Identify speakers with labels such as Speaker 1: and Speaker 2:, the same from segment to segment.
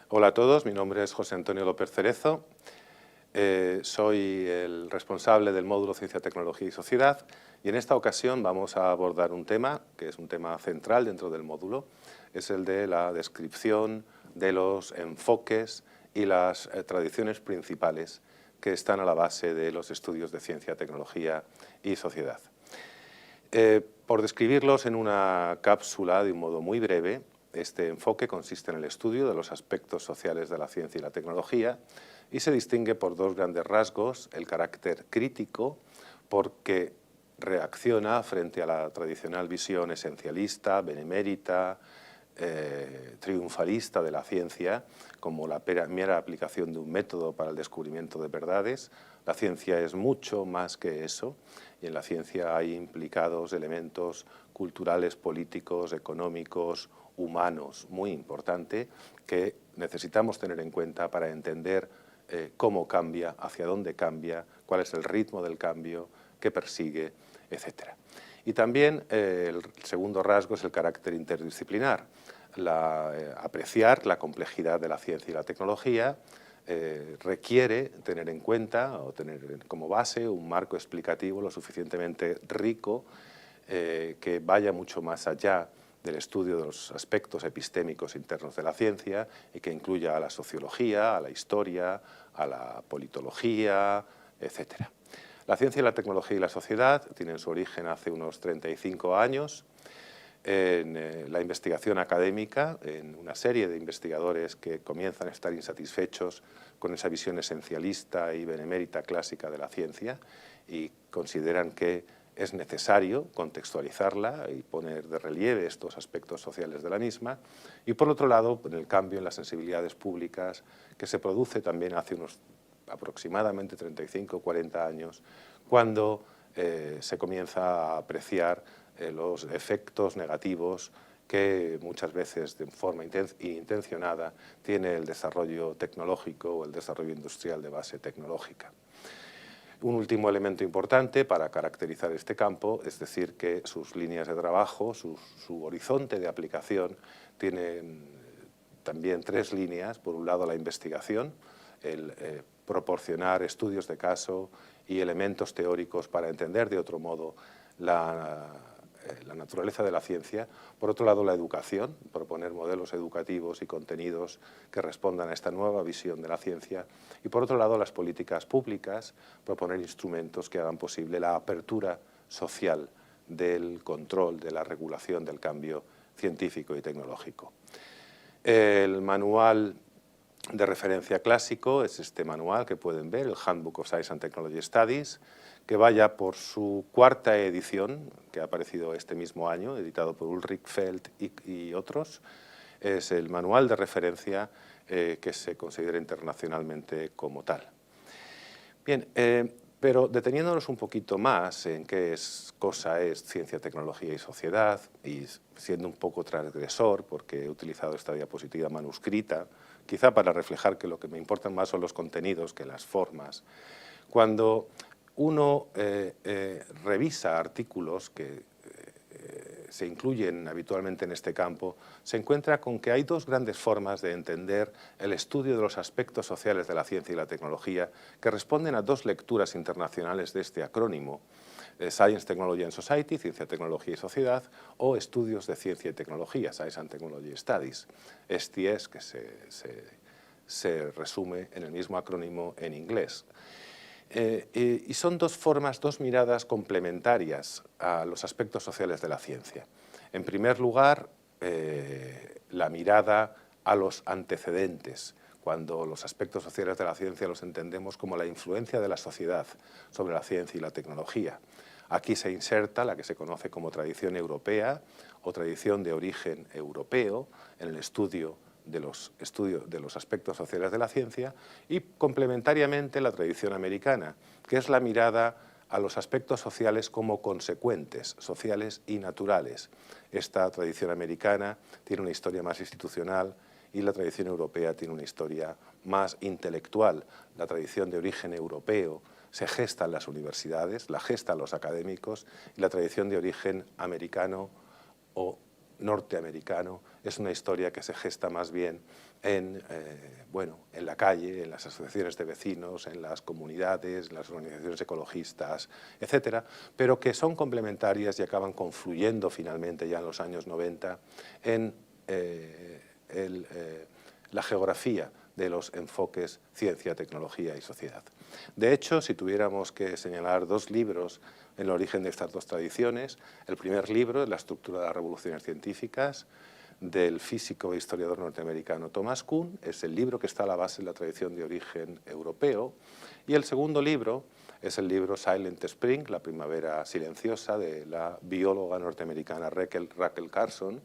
Speaker 1: Hola a todos, mi nombre es José Antonio López Cerezo. Soy el responsable del módulo Ciencia, Tecnología y Sociedad y en esta ocasión vamos a abordar un tema que es un tema central dentro del módulo. Es el de la descripción de los enfoques y las tradiciones principales que están a la base de los estudios de ciencia, tecnología y sociedad. Por describirlos en una cápsula de un modo muy breve, este enfoque consiste en el estudio de los aspectos sociales de la ciencia y la tecnología y se distingue por dos grandes rasgos: el carácter crítico, porque reacciona frente a la tradicional visión esencialista, benemérita, triunfalista de la ciencia, como la mera aplicación de un método para el descubrimiento de verdades. La ciencia es mucho más que eso, y en la ciencia hay implicados elementos culturales, políticos, económicos, humanos, muy importante, que necesitamos tener en cuenta para entender cómo cambia, hacia dónde cambia, cuál es el ritmo del cambio, qué persigue, etc. Y también el segundo rasgo es el carácter interdisciplinar, apreciar la complejidad de la ciencia y la tecnología. Requiere tener en cuenta o tener como base un marco explicativo lo suficientemente rico que vaya mucho más allá del estudio de los aspectos epistémicos internos de la ciencia y que incluya a la sociología, a la historia, a la politología, etc. La ciencia, la tecnología y la sociedad tienen su origen hace unos 35 años en la investigación académica, en una serie de investigadores que comienzan a estar insatisfechos con esa visión esencialista y benemérita clásica de la ciencia y consideran que es necesario contextualizarla y poner de relieve estos aspectos sociales de la misma. Y por otro lado, el cambio en las sensibilidades públicas que se produce también hace unos aproximadamente 35 o 40 años, cuando se comienza a apreciar los efectos negativos que muchas veces de forma intencionada tiene el desarrollo tecnológico o el desarrollo industrial de base tecnológica. Un último elemento importante para caracterizar este campo es decir que sus líneas de trabajo, su horizonte de aplicación, tienen también tres líneas. Por un lado, la investigación, el proporcionar estudios de caso y elementos teóricos para entender de otro modo la naturaleza de la ciencia. Por otro lado, la educación, proponer modelos educativos y contenidos que respondan a esta nueva visión de la ciencia. Y por otro lado, las políticas públicas, proponer instrumentos que hagan posible la apertura social del control, de la regulación del cambio científico y tecnológico. El manual de referencia clásico es este manual que pueden ver, el Handbook of Science and Technology Studies, que vaya por su cuarta edición, que ha aparecido este mismo año, editado por Ulrich Feld y otros. Es el manual de referencia que se considera internacionalmente como tal. Bien, pero deteniéndonos un poquito más en qué cosa es ciencia, tecnología y sociedad, y siendo un poco transgresor, porque he utilizado esta diapositiva manuscrita, quizá para reflejar que lo que me importan más son los contenidos que las formas. Cuando uno revisa artículos que se incluyen habitualmente en este campo, se encuentra con que hay dos grandes formas de entender el estudio de los aspectos sociales de la ciencia y la tecnología que responden a dos lecturas internacionales de este acrónimo: Science, Technology and Society, Ciencia, Tecnología y Sociedad, o Estudios de Ciencia y Tecnología, Science and Technology Studies, STS, que se resume en el mismo acrónimo en inglés. Y son dos formas, dos miradas complementarias a los aspectos sociales de la ciencia. En primer lugar, la mirada a los antecedentes, cuando los aspectos sociales de la ciencia los entendemos como la influencia de la sociedad sobre la ciencia y la tecnología. Aquí se inserta la que se conoce como tradición europea o tradición de origen europeo en el estudio de los aspectos sociales de la ciencia, y complementariamente la tradición americana, que es la mirada a los aspectos sociales como consecuentes, sociales y naturales. Esta tradición americana tiene una historia más institucional y la tradición europea tiene una historia más intelectual. La tradición de origen europeo se gesta en las universidades, la gestan los académicos, y la tradición de origen americano o norteamericano es una historia que se gesta más bien en la calle, en las asociaciones de vecinos, en las comunidades, en las organizaciones ecologistas, etcétera, pero que son complementarias y acaban confluyendo finalmente ya en los años 90 en la geografía de los enfoques ciencia, tecnología y sociedad. De hecho, si tuviéramos que señalar dos libros en el origen de estas dos tradiciones, el primer libro es La estructura de las revoluciones científicas, del físico e historiador norteamericano Thomas Kuhn, es el libro que está a la base de la tradición de origen europeo, y el segundo libro es el libro Silent Spring, la primavera silenciosa, de la bióloga norteamericana Rachel Carson,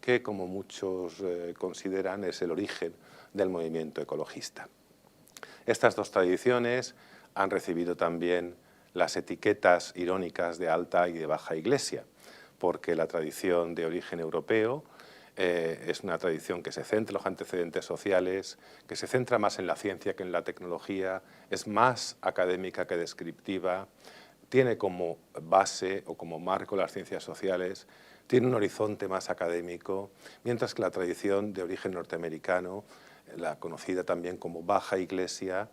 Speaker 1: que, como muchos consideran, es el origen del movimiento ecologista. Estas dos tradiciones han recibido también las etiquetas irónicas de alta y de baja iglesia, porque la tradición de origen europeo es una tradición que se centra en los antecedentes sociales, que se centra más en la ciencia que en la tecnología, es más académica que descriptiva, tiene como base o como marco las ciencias sociales, tiene un horizonte más académico, mientras que la tradición de origen norteamericano, la conocida también como baja iglesia,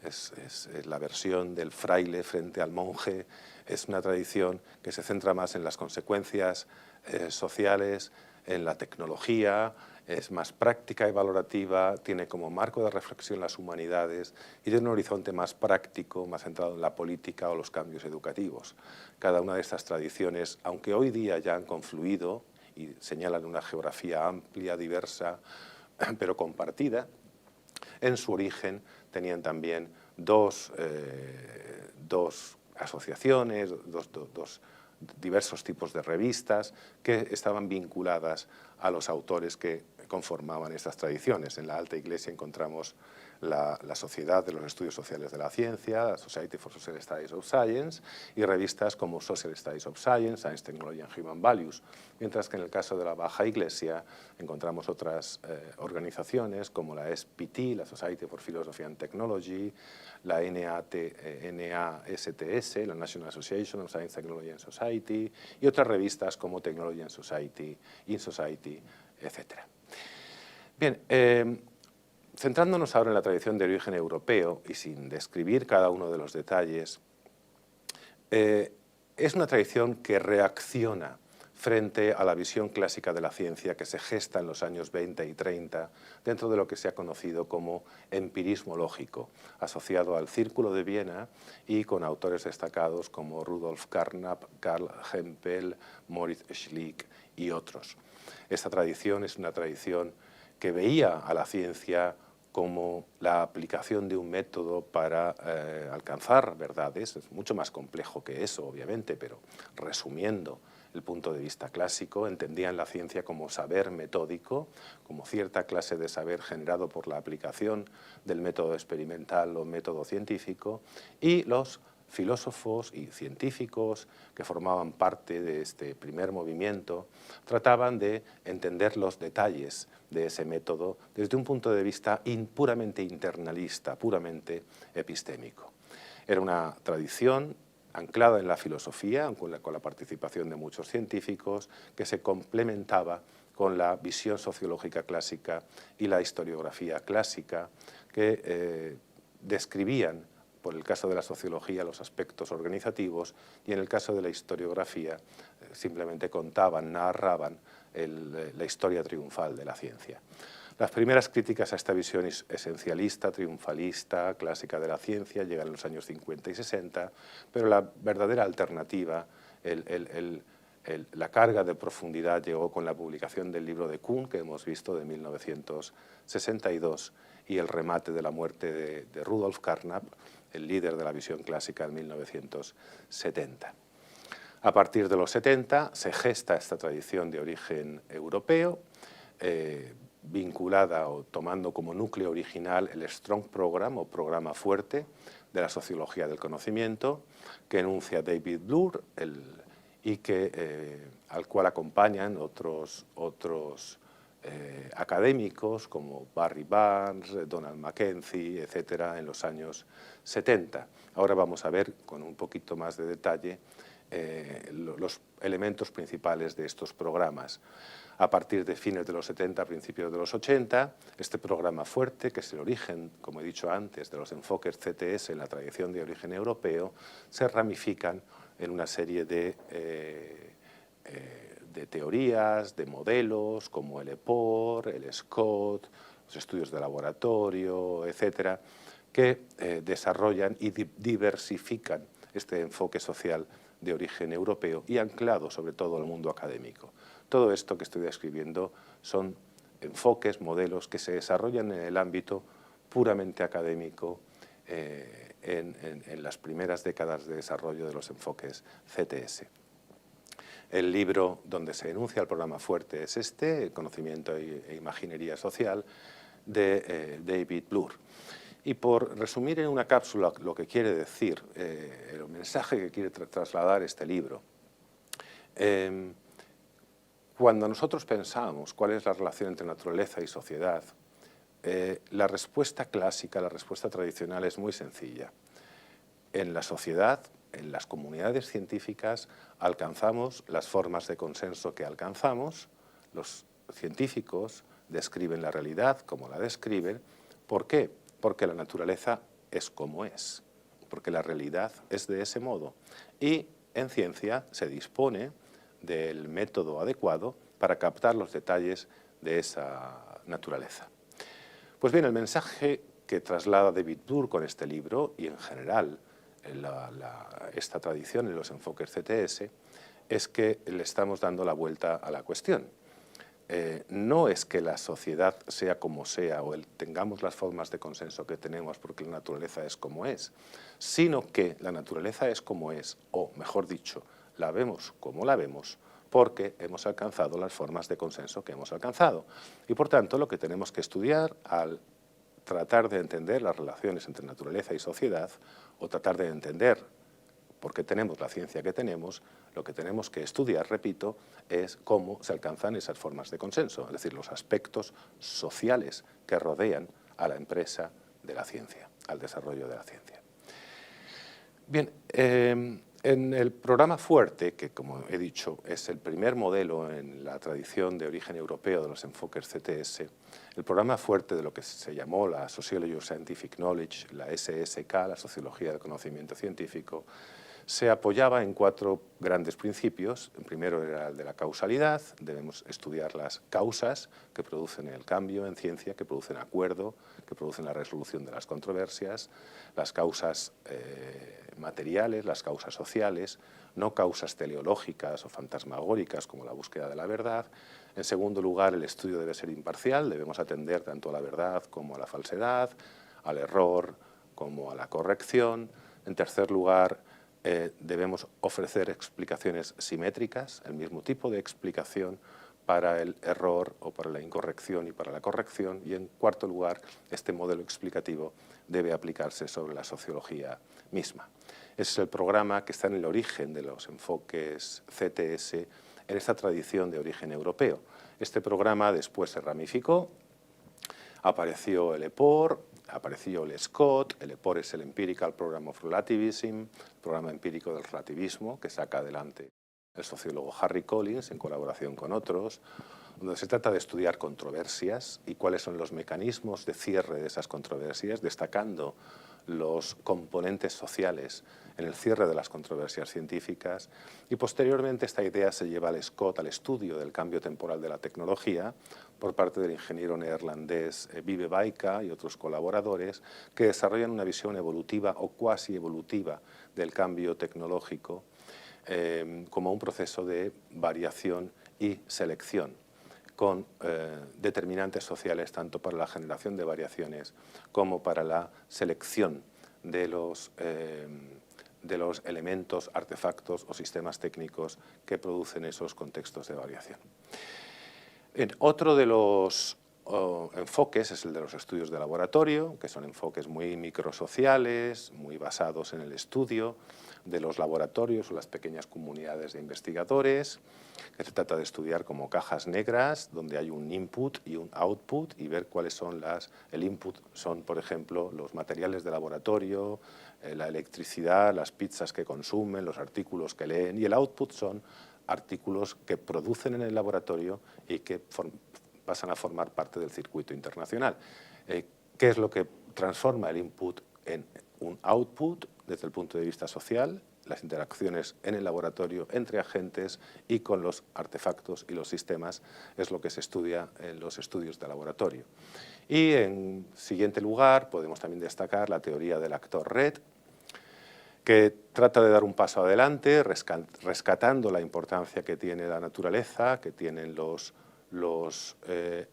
Speaker 1: es la versión del fraile frente al monje, es una tradición que se centra más en las consecuencias sociales, en la tecnología, es más práctica y valorativa, tiene como marco de reflexión las humanidades y tiene un horizonte más práctico, más centrado en la política o los cambios educativos. Cada una de estas tradiciones, aunque hoy día ya han confluido y señalan una geografía amplia, diversa, pero compartida, en su origen tenían también dos asociaciones, dos diversos tipos de revistas que estaban vinculadas a los autores que conformaban estas tradiciones. En la Alta Iglesia encontramos la Sociedad de los Estudios Sociales de la Ciencia, la Society for Social Studies of Science, y revistas como Social Studies of Science, Science, Technology and Human Values, mientras que en el caso de la Baja Iglesia encontramos otras organizaciones como la SPT, la Society for Philosophy and Technology, la NASTS, la National Association of Science, Technology and Society, y otras revistas como Technology and Society, In Society, etc. Bien, centrándonos ahora en la tradición de origen europeo y sin describir cada uno de los detalles, es una tradición que reacciona frente a la visión clásica de la ciencia que se gesta en los años 20 y 30 dentro de lo que se ha conocido como empirismo lógico, asociado al Círculo de Viena y con autores destacados como Rudolf Carnap, Karl Hempel, Moritz Schlick y otros. Esta tradición es una tradición que veía a la ciencia como la aplicación de un método para alcanzar verdades. Es mucho más complejo que eso, obviamente, pero resumiendo el punto de vista clásico, entendían la ciencia como saber metódico, como cierta clase de saber generado por la aplicación del método experimental o método científico, y los filósofos y científicos que formaban parte de este primer movimiento trataban de entender los detalles de ese método desde un punto de vista puramente internalista, puramente epistémico. Era una tradición anclada en la filosofía, con la participación de muchos científicos, que se complementaba con la visión sociológica clásica y la historiografía clásica, que describían, por el caso de la sociología, los aspectos organizativos, y en el caso de la historiografía simplemente contaban, narraban la historia triunfal de la ciencia. Las primeras críticas a esta visión esencialista, triunfalista, clásica de la ciencia llegan en los años 50 y 60, pero la verdadera alternativa, la carga de profundidad llegó con la publicación del libro de Kuhn, que hemos visto, de 1962, y el remate de la muerte de Rudolf Carnap, el líder de la visión clásica, en 1970. A partir de los 70 se gesta esta tradición de origen europeo, vinculada o tomando como núcleo original el Strong Program o programa fuerte de la sociología del conocimiento, que enuncia David Bloor y al cual acompañan otros académicos como Barry Barnes, Donald Mackenzie, etcétera, en los años 70. Ahora vamos a ver con un poquito más de detalle los elementos principales de estos programas. A partir de fines de los 70, principios de los 80, este programa fuerte, que es el origen, como he dicho antes, de los enfoques CTS en la tradición de origen europeo, se ramifican en una serie de teorías, de modelos, como el EPOR, el SCOT, los estudios de laboratorio, etcétera, que desarrollan y diversifican este enfoque social de origen europeo y anclado sobre todo al mundo académico. Todo esto que estoy describiendo son enfoques, modelos que se desarrollan en el ámbito puramente académico en las primeras décadas de desarrollo de los enfoques CTS. El libro donde se enuncia el programa fuerte es este, Conocimiento e Imaginería Social, de David Bloor. Y por resumir en una cápsula lo que quiere decir, el mensaje que quiere trasladar este libro, cuando nosotros pensamos cuál es la relación entre naturaleza y sociedad, la respuesta clásica, la respuesta tradicional es muy sencilla. En la sociedad, en las comunidades científicas, alcanzamos las formas de consenso que alcanzamos. Los científicos describen la realidad como la describen. ¿Por qué? Porque la naturaleza es como es, porque la realidad es de ese modo. Y en ciencia se dispone del método adecuado para captar los detalles de esa naturaleza. Pues bien, el mensaje que traslada David Bloor con este libro y en general esta tradición en los enfoques CTS es que le estamos dando la vuelta a la cuestión. No es que la sociedad sea como sea o tengamos las formas de consenso que tenemos porque la naturaleza es como es, sino que la naturaleza es como es, o mejor dicho, la vemos como la vemos, porque hemos alcanzado las formas de consenso que hemos alcanzado. Y por tanto, lo que tenemos que estudiar al tratar de entender las relaciones entre naturaleza y sociedad, o tratar de entender por qué tenemos la ciencia que tenemos, lo que tenemos que estudiar, repito, es cómo se alcanzan esas formas de consenso, es decir, los aspectos sociales que rodean a la empresa de la ciencia, al desarrollo de la ciencia. Bien, en el programa fuerte, que como he dicho es el primer modelo en la tradición de origen europeo de los enfoques CTS, el programa fuerte de lo que se llamó la Sociology of Scientific Knowledge, la SSK, la Sociología del Conocimiento Científico, se apoyaba en 4 grandes principios. El primero era el de la causalidad. Debemos estudiar las causas que producen el cambio en ciencia, que producen acuerdo, que producen la resolución de las controversias, las causas materiales, las causas sociales, no causas teleológicas o fantasmagóricas como la búsqueda de la verdad. En segundo lugar, el estudio debe ser imparcial. Debemos atender tanto a la verdad como a la falsedad, al error como a la corrección. En tercer lugar, debemos ofrecer explicaciones simétricas, el mismo tipo de explicación para el error o para la incorrección y para la corrección. Y en cuarto lugar, este modelo explicativo debe aplicarse sobre la sociología misma. Ese es el programa que está en el origen de los enfoques CTS en esta tradición de origen europeo. Este programa después se ramificó, apareció el EPOR, apareció el SCOT. El EPOR es el Empirical Program of Relativism, el programa empírico del relativismo que saca adelante el sociólogo Harry Collins en colaboración con otros, donde se trata de estudiar controversias y cuáles son los mecanismos de cierre de esas controversias, destacando los componentes sociales en el cierre de las controversias científicas. Y posteriormente esta idea se lleva al SCOT, al estudio del cambio temporal de la tecnología, por parte del ingeniero neerlandés Vive Baika y otros colaboradores, que desarrollan una visión evolutiva o cuasi evolutiva del cambio tecnológico como un proceso de variación y selección, con determinantes sociales tanto para la generación de variaciones como para la selección de los elementos, artefactos o sistemas técnicos que producen esos contextos de variación. Otro de los enfoques es el de los estudios de laboratorio, que son enfoques muy microsociales, muy basados en el estudio de los laboratorios o las pequeñas comunidades de investigadores, que se trata de estudiar como cajas negras, donde hay un input y un output, y ver cuáles son el input son, por ejemplo, los materiales de laboratorio, la electricidad, las pizzas que consumen, los artículos que leen, y el output son artículos que producen en el laboratorio y que pasan a formar parte del circuito internacional. ¿Qué es lo que transforma el input en un output desde el punto de vista social? Las interacciones en el laboratorio entre agentes y con los artefactos y los sistemas es lo que se estudia en los estudios de laboratorio. Y en siguiente lugar podemos también destacar la teoría del actor red, que trata de dar un paso adelante rescatando la importancia que tiene la naturaleza, que tienen los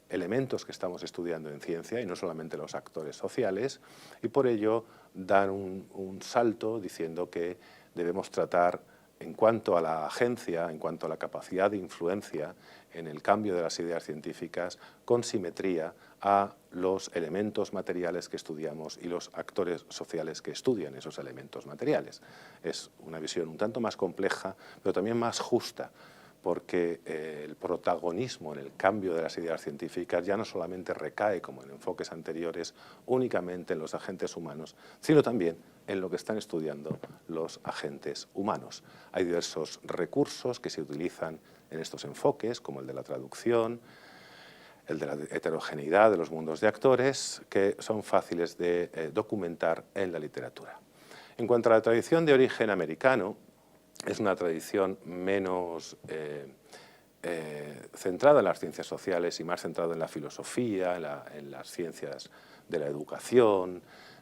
Speaker 1: elementos que estamos estudiando en ciencia y no solamente los actores sociales, y por ello dan un salto diciendo que debemos tratar en cuanto a la agencia, en cuanto a la capacidad de influencia en el cambio de las ideas científicas, con simetría a los elementos materiales que estudiamos y los actores sociales que estudian esos elementos materiales. Es una visión un tanto más compleja, pero también más justa, porque el protagonismo en el cambio de las ideas científicas ya no solamente recae, como en enfoques anteriores, únicamente en los agentes humanos, sino también en lo que están estudiando los agentes humanos. Hay diversos recursos que se utilizan en estos enfoques, como el de la traducción, el de la heterogeneidad de los mundos de actores, que son fáciles de documentar en la literatura. En cuanto a la tradición de origen americano, es una tradición menos centrada en las ciencias sociales y más centrada en la filosofía, en las ciencias de la educación,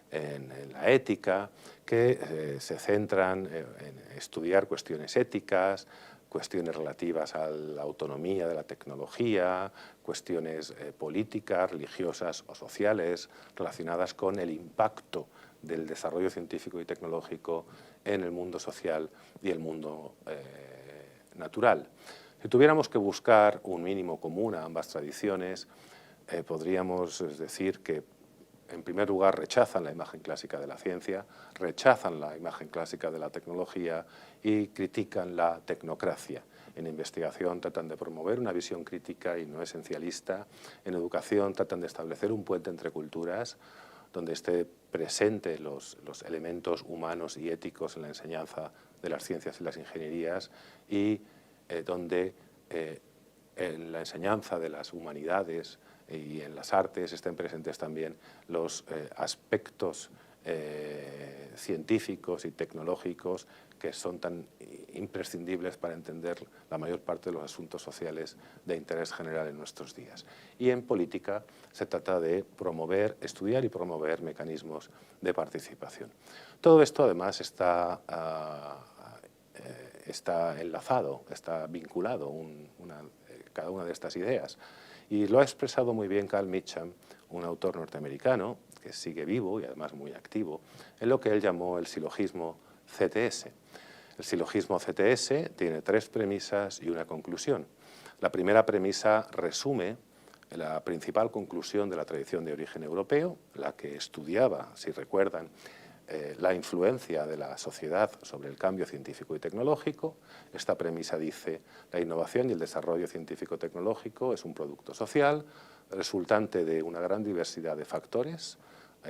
Speaker 1: en la ética, que se centran en estudiar cuestiones éticas, cuestiones relativas a la autonomía de la tecnología, cuestiones políticas, religiosas o sociales relacionadas con el impacto del desarrollo científico y tecnológico en el mundo social y el mundo natural. Si tuviéramos que buscar un mínimo común a ambas tradiciones, podríamos decir que, en primer lugar, rechazan la imagen clásica de la ciencia, rechazan la imagen clásica de la tecnología y critican la tecnocracia. En investigación tratan de promover una visión crítica y no esencialista. En educación tratan de establecer un puente entre culturas donde esté presente los elementos humanos y éticos en la enseñanza de las ciencias y las ingenierías, y donde en la enseñanza de las humanidades y en las artes estén presentes también los aspectos científicos y tecnológicos que son tan imprescindibles para entender la mayor parte de los asuntos sociales de interés general en nuestros días. Y en política se trata de promover, estudiar y promover mecanismos de participación. Todo esto además está enlazado, está vinculado cada una de estas ideas. Y lo ha expresado muy bien Carl Mitcham, un autor norteamericano que sigue vivo y además muy activo, en lo que él llamó el silogismo CTS. El silogismo CTS tiene 3 premisas y una conclusión. La primera premisa resume la principal conclusión de la tradición de origen europeo, la que estudiaba, si recuerdan, la influencia de la sociedad sobre el cambio científico y tecnológico. Esta premisa dice: la innovación y el desarrollo científico-tecnológico es un producto social resultante de una gran diversidad de factores,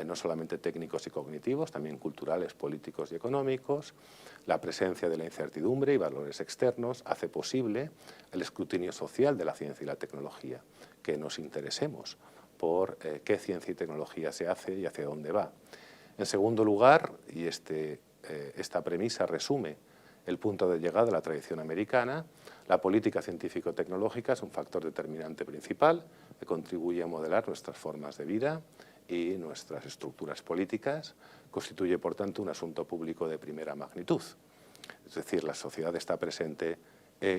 Speaker 1: no solamente técnicos y cognitivos, también culturales, políticos y económicos. La presencia de la incertidumbre y valores externos hace posible el escrutinio social de la ciencia y la tecnología, que nos interesemos por qué ciencia y tecnología se hace y hacia dónde va. En segundo lugar, y esta premisa resume el punto de llegada de la tradición americana, la política científico-tecnológica es un factor determinante principal que contribuye a modelar nuestras formas de vida y nuestras estructuras políticas, constituye por tanto un asunto público de primera magnitud. Es decir, la sociedad está presente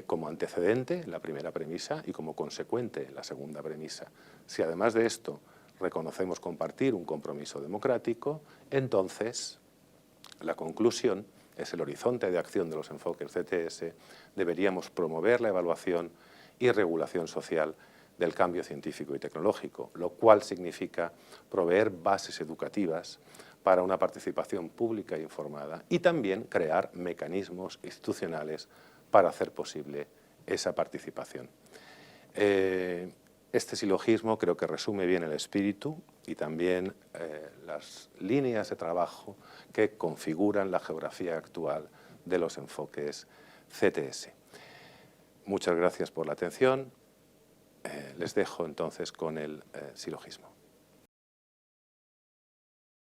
Speaker 1: como antecedente en la primera premisa y como consecuente en la segunda premisa. Si además de esto reconocemos compartir un compromiso democrático, entonces la conclusión es el horizonte de acción de los enfoques CTS. Deberíamos promover la evaluación y regulación social del cambio científico y tecnológico, lo cual significa proveer bases educativas para una participación pública e informada y también crear mecanismos institucionales para hacer posible esa participación. Este silogismo creo que resume bien el espíritu y también las líneas de trabajo que configuran la geografía actual de los enfoques CTS. Muchas gracias por la atención. Les dejo entonces con el silogismo.